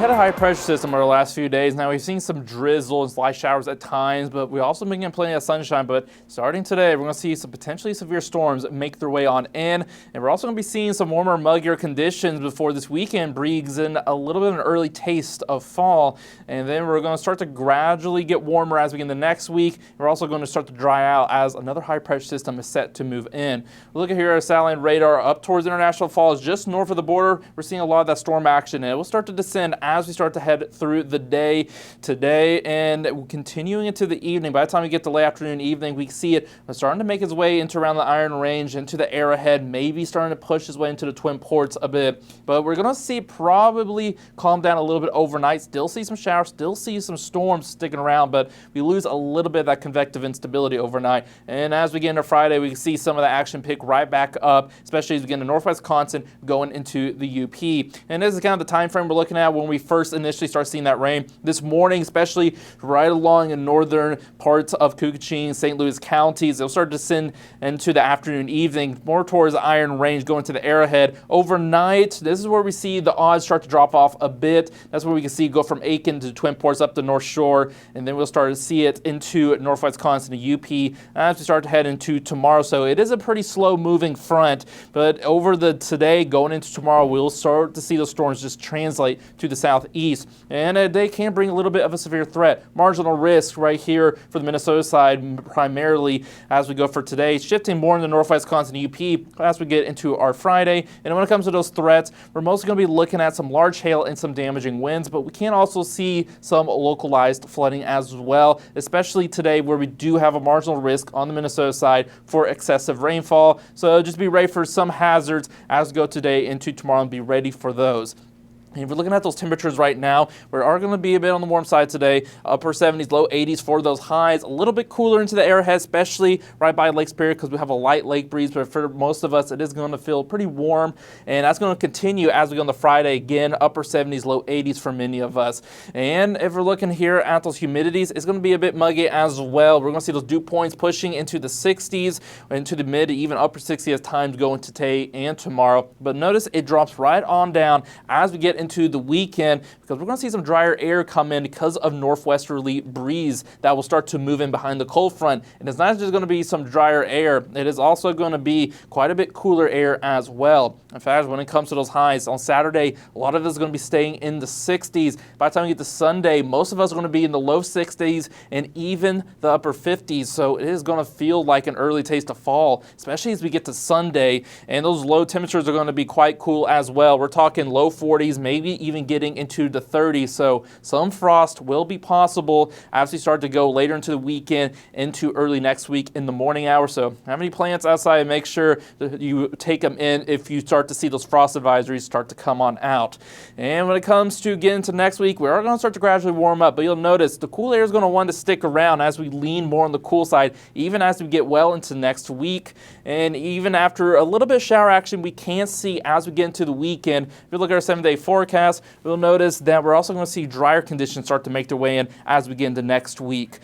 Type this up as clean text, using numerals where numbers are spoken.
had a high pressure system over the last few days. Now we've seen some drizzle and slight showers at times, but we also been getting plenty of sunshine. But starting today, we're going to see some potentially severe storms make their way on in. And we're also going to be seeing some warmer, muggier conditions before this weekend brings in a little bit of an early taste of fall. And then we're going to start to gradually get warmer as we get into next week. We're also going to start to dry out as another high pressure system is set to move in. Look at here at our satellite radar up towards International Falls, just north of the border. We're seeing a lot of that storm action, and it will start to descend as we start to head through the day today and continuing into the evening. By the time we get to late afternoon, evening, we see it starting to make its way into around the Iron Range, into the Arrowhead, maybe starting to push its way into the Twin Ports a bit. But we're going to see probably calm down a little bit overnight. Still see some showers, still see some storms sticking around, but we lose a little bit of that convective instability overnight. And as we get into Friday, we can see some of the action pick right back up, especially as we get into northwest Wisconsin going into the UP. And this is kind of the time frame we're looking at when we first initially start seeing that rain. This morning, especially right along in northern parts of Koochiching, St. Louis counties, it'll start to descend into the afternoon, evening, more towards the Iron Range, going to the Arrowhead. Overnight, this is where we see the odds start to drop off a bit. That's where we can see go from Aiken to Twin Ports up the North Shore, and then we'll start to see it into northwest Wisconsin to UP as we start to head into tomorrow. So it is a pretty slow moving front, but over the today going into tomorrow, we'll start to see those storms just translate to the southeast, and they can bring a little bit of a severe threat. Marginal risk right here for the Minnesota side primarily as we go for today, shifting more in the northwest Wisconsin UP as we get into our Friday. And when it comes to those threats, we're mostly going to be looking at some large hail and some damaging winds, but we can also see some localized flooding as well, especially today where we do have a marginal risk on the Minnesota side for excessive rainfall. So just be ready for some hazards as we go today into tomorrow and be ready for those. And if you're looking at those temperatures right now, we are going to be a bit on the warm side today. Upper 70s, low 80s for those highs. A little bit cooler into the Arrowhead, especially right by Lake Superior because we have a light lake breeze. But for most of us, it is going to feel pretty warm. And that's going to continue as we go on the Friday. Again, upper 70s, low 80s for many of us. And if we're looking here at those humidities, it's going to be a bit muggy as well. We're going to see those dew points pushing into the 60s, into the mid to even upper 60s as times go into today and tomorrow. But notice it drops right on down as we get into the weekend because we're going to see some drier air come in because of northwesterly breeze that will start to move in behind the cold front. And it's not just going to be some drier air, it is also going to be quite a bit cooler air as well. In fact, when it comes to those highs on Saturday, a lot of it is going to be staying in the 60s. By the time we get to Sunday, most of us are going to be in the low 60s and even the upper 50s. So it is going to feel like an early taste of fall, especially as we get to Sunday. And those low temperatures are going to be quite cool as well. We're talking low 40s, maybe even getting into the 30s. So some frost will be possible as we start to go later into the weekend, into early next week in the morning hours. So have any plants outside, make sure that you take them in if you start to see those frost advisories start to come on out. And when it comes to getting to next week, we are going to start to gradually warm up, but you'll notice the cool air is going to want to stick around as we lean more on the cool side, even as we get well into next week. And even after a little bit of shower action we can see as we get into the weekend. If you look at our 7-day forecast, we'll notice that we're also going to see drier conditions start to make their way in as we get into next week.